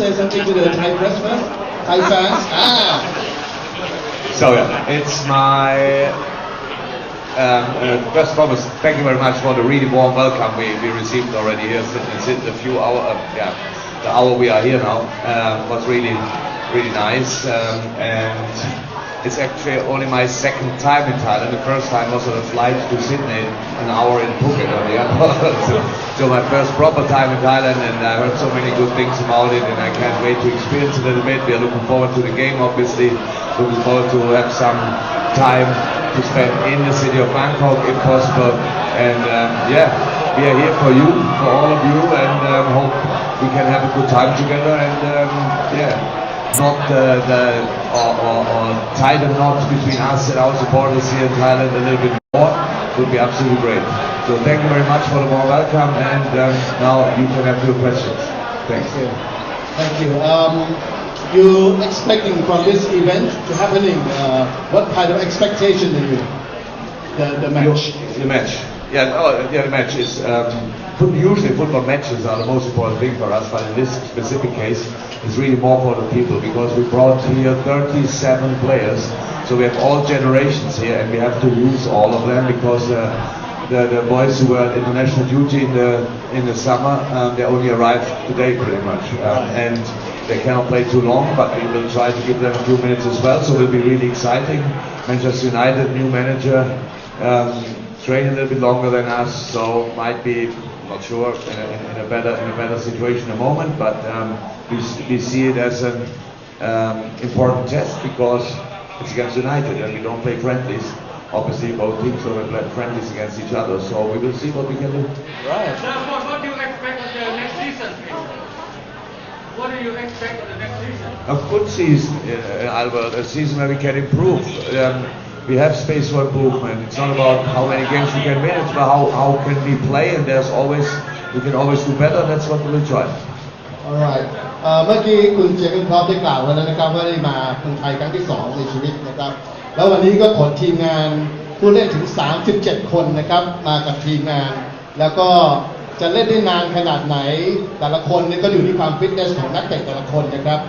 say something to the Thai press first? Thai fans? So yeah, it's my first and foremost, thank you very much for the really warm welcome we received already here since a few hours. The hour we are here now was really nice, and it's actually only my second time in Thailand. The first time was on a flight to Sydney, an hour in Phuket on the airport. so my first proper time in Thailand, and I heard so many good things about it, and I can't wait to experience it a little bit. We are looking forward to the game, obviously. Looking forward to have some time to spend in the city of Bangkok, if possible. And we are here for you, for all of you, and hope we can have a good time together. And not tie the knot between us and our supporters here in Thailand a little bit more would be absolutely great. So thank you very much for the warm welcome, and now you can have your questions. Thanks. Thank you. You expecting from this event to happening? What kind of expectation do you? The match. The match. The match is. Usually football matches are the most important thing for us, but in this specific case, it's really more for the people, because we brought here 37 players, so we have all generations here, and we have to use all of them, because the boys who were at international duty in the summer, they only arrived today pretty much, and they cannot play too long, but we will try to give them a few minutes as well, so it will be really exciting. Manchester United, new manager, train a little bit longer than us, so might be, not sure, in a better situation at the moment, but we see it as an important test, because it's against United and we don't play friendlies. Obviously both teams don't play friendlies against each other, so we will see what we can do. Right. Now, what do you expect of the next season? What do you expect of the next season? A good season, Albert, a season where we can improve. We have space for improvement. It's not about how many games we can win, it's about how can we play, and we can always do better, and that's what we will try. Alright. เมื่อกี้คุณเจอร์เกน คล็อปได้กล่าวไว้แล้วนะครับว่าได้มาเมืองไทยครั้งที่2ในชีวิตนะครับแล้ววันนี้ก็ขนทีมงานผู้เล่นถึง37คนนะครับมากับทีมงานแล้วก็จะเล่นได้นานขนาดไหนแต่ละคนนี่ก็อยู่ที่ความฟิตเนสของนักเตะแต่ละคนนะครับ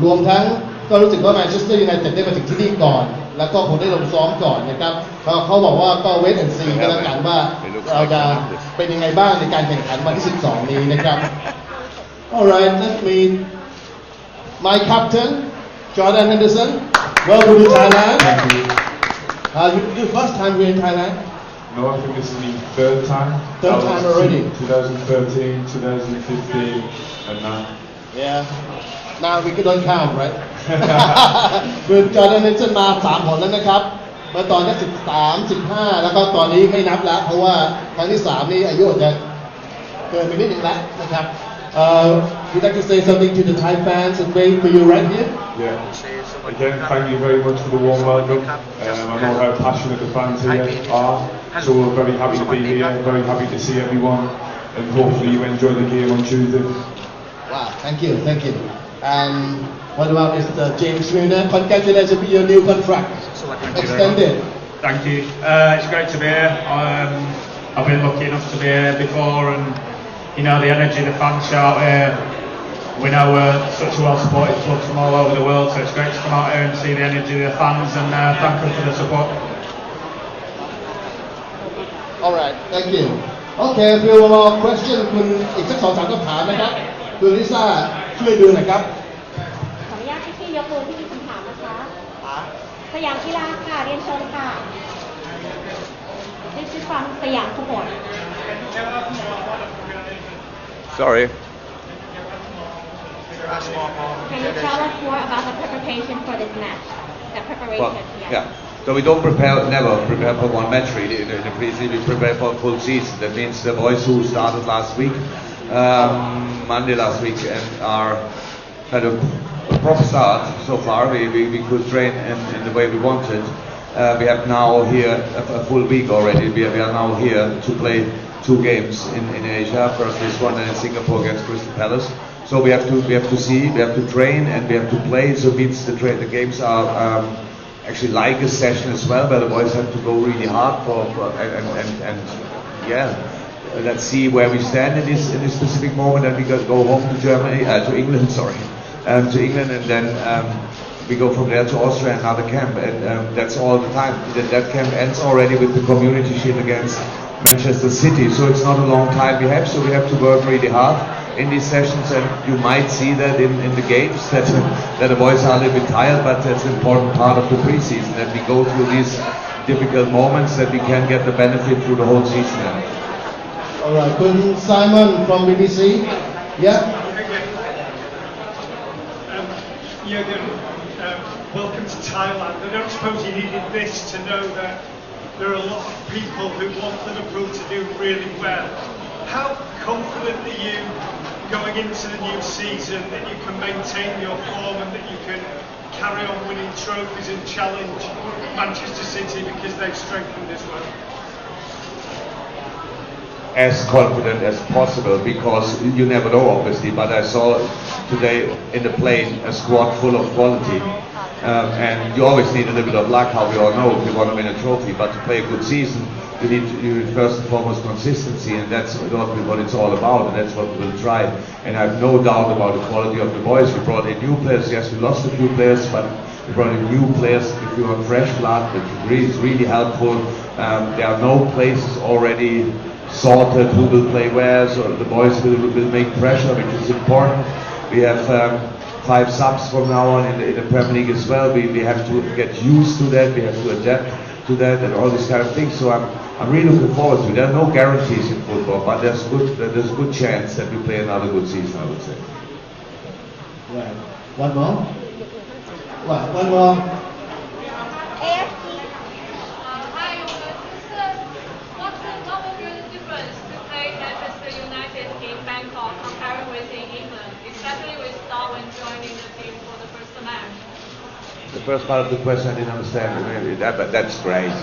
รวมทั้งก็รู้สึกว่าแมนเชสเตอร์ยูไนเต็ดได้มาถึงที่นี่ก่อนแล้วก็คงได้ลงซ้อมก่อนนะครับเขาบอกว่าก็เวทแอนด์ซีก็แล้วกันว่าเราจะเป็นยังไงบ้างในการแข่งขันวันที่12นี้นะครับ Alright, let me my captain Jordan Henderson. Welcome to Thailand. Thank you. You first time here in Thailand? No, I think this is the third time. Third time already. 2013, 2015, and now. Yeah. Now we don't count, right? คือจอร์แดน เฮนเดอร์สันมา3 หนแล้วนะครับเมื่อตอนที่13 15แล้วก็ตอนนี้ไม่นับแล้วเพราะว่าครั้งที่3นี่อายุจะเกินไปนิดนึงแล้วนะครับWould you like to say something to the Thai fans and wait for you right here? Yeah. Again, thank you very much for the warm welcome. I know how passionate the fans here are, so we're very happy to be here, very happy to see everyone, and hopefully you enjoy the game on Tuesday. Wow, thank you. And what about Mr. James Milner? Congratulations on your new contract extended. Thank you. It's great to be here. I've been lucky enough to be here before, and you know the energy the fans shout here. We know we're such a well-supported club from all over the world, so it's great to come out here and see the energy of the fans, and thank them for the support. All right, thank you. Okay, if you have a question คุณอีกสัก 2-3 คำถามนะครับคุณลิซ่าช่วยดูหน่อยครับขออนุญาตพี่ยกมือที่มีคำถามนะคะสยามกีฬาค่ะเรียนเชิญค่ะ This is from สยามขบวน Sorry. Can you tell us more about the preparation for this match? The preparation, yeah. So we don't never prepare for one match really. In the pre-season, we prepare for a full season. That means the boys who started last week, Monday last week, and are kind of a proper start so far. We could train in the way we wanted. We have now here a full week already. We are now here to play 2 games in Asia. First this one, and in Singapore against Crystal Palace. So we have to see, we have to train, and we have to play. So it means the games are actually like a session as well, where the boys have to go really hard and let's see where we stand in this specific moment, and we go home to Germany, to England, sorry. to England, and then we go from there to Austria, another camp, and that's all the time. That camp ends already with the Community Shield against Manchester City, so it's not a long time we have, so we have to work really hard in these sessions, and you might see that in the games, that the boys are a little bit tired, but that's an important part of the preseason, that we go through these difficult moments, that we can get the benefit through the whole season. All right, Kun Simon from BBC. Yeah. Jurgen, welcome to Thailand. I don't suppose you needed this to know that there are a lot of people who want Liverpool to do really well. How confident are you going into the new season that you can maintain your form and that you can carry on winning trophies and challenge Manchester City because they've strengthened as well? As confident as possible, because you never know, obviously, but I saw today in the plane a squad full of quality, and you always need a little bit of luck, how we all know, if you want to win a trophy, but to play a good season you need first and foremost consistency, and that's what it's all about, and that's what we'll try. And I have no doubt about the quality of the boys. We brought in new players. Yes, we lost a few players, but we brought in new players. If you want fresh blood, it's really helpful. There are no places already sorted who will play where, so the boys will make pressure, which is important. We have 5 subs from now on in the Premier League as well. We have to get used to that. We have to adapt to that and all these kind of things. So I'm really looking forward to it. There are no guarantees in football, but there's a good chance that we play another good season, I would say. Right. One more. One more. AFC. What will be the difference to play Manchester United in Bangkok comparing with in England, especially with Darwin joining the team for the first match? The first part of the question I didn't understand, but that's great.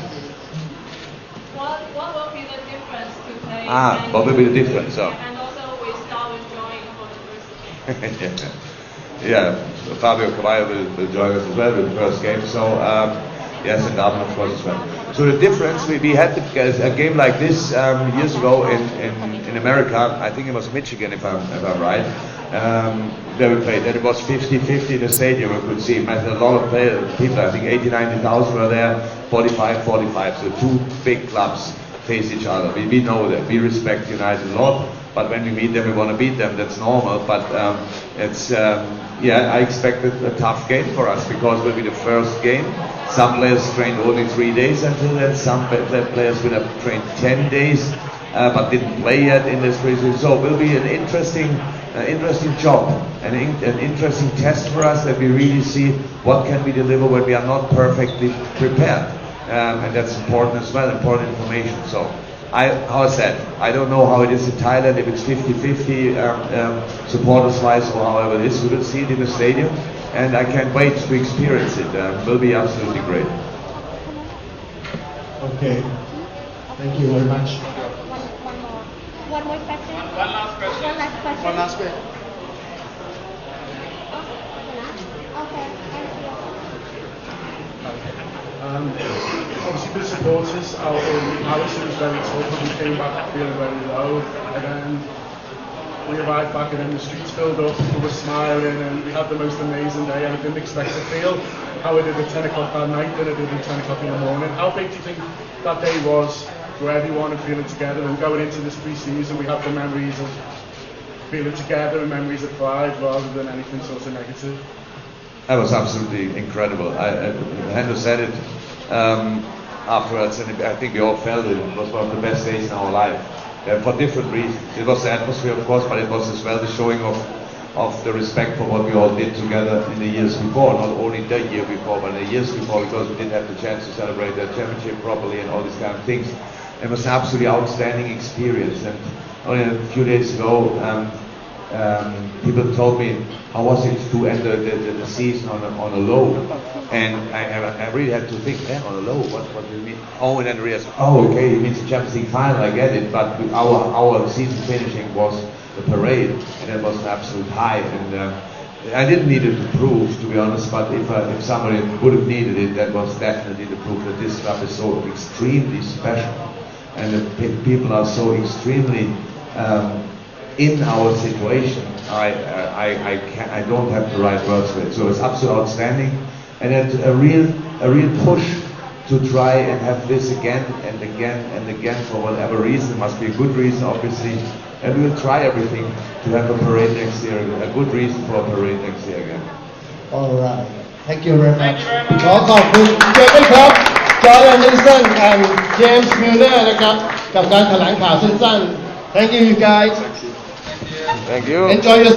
What will be the difference to play? What will be the difference? So. And also with Darwin joining for the first game. Yeah, so Fabio Cavallo will join us as well with the first game. So yes, and Darwin of course as well. So the difference, we had a game like this years ago in America. I think it was Michigan, if I'm right. Where we played, and it was 50-50 in the stadium. We could see, met a lot of people. I think 80,000-90,000 were there. 45-45. So 2 big clubs face each other. We know that. We respect United a lot. But when we meet them, we want to beat them. That's normal. But it's I expected a tough game for us because it will be the first game. Some players trained only 3 days until then. Some players will have trained 10 days, but didn't play yet in this preseason. So it will be an interesting job, an interesting test for us, that we really see what can we deliver when we are not perfectly prepared, and that's important as well, important information. So how I said, I don't know how it is in Thailand, if it's 50-50 supporters-wise or however it is. We will see it in the stadium, and I can't wait to experience it. It will be absolutely great. Okay. Thank you very much. One more question. One last question. One last question. One last question. Okay. Obviously the supporters out in Paris, it was very tough, and we came back feeling very low, and then we arrived back and then the streets filled up, people were smiling, and we had the most amazing day, and I didn't expect to feel how I did at 10 o'clock that night than I did at 10 o'clock in the morning. How big do you think that day was for everyone and feeling together, and going into this pre-season we have the memories of feeling together and memories of pride rather than anything sort of negative? That was absolutely incredible. Henderson said it afterwards, and I think we all felt it. It was one of the best days in our life, for different reasons. It was the atmosphere, of course, but it was as well the showing of the respect for what we all did together in the years before, not only the year before, but the years before, because we didn't have the chance to celebrate the championship properly and all these kind of things. It was an absolutely outstanding experience, and only a few days ago, people told me how was it to end the season on a low, and I really had to think, on a low, what do you mean? Oh, and then realized, okay, it means the Champions League final, I get it, but our season finishing was the parade, and it was an absolute high, and I didn't need it to prove, to be honest, but if somebody would have needed it, that was definitely the proof that this club is so extremely special, and the people are so extremely in our situation, I don't have the right words for it. So it's absolutely outstanding, and it's a real push to try and have this again and again and again for whatever reason. It must be a good reason, obviously, and we will try everything to have a parade next year, a good reason for a parade next year again. Alright thank you very much Thank you very much. ขอขอบคุณเจอร์เก้นคล็อปจอร์แดน Henderson and James Milner นะครับกับการแถลงข่าวสั้นๆ Thank you you guys Thank you. Enjoy your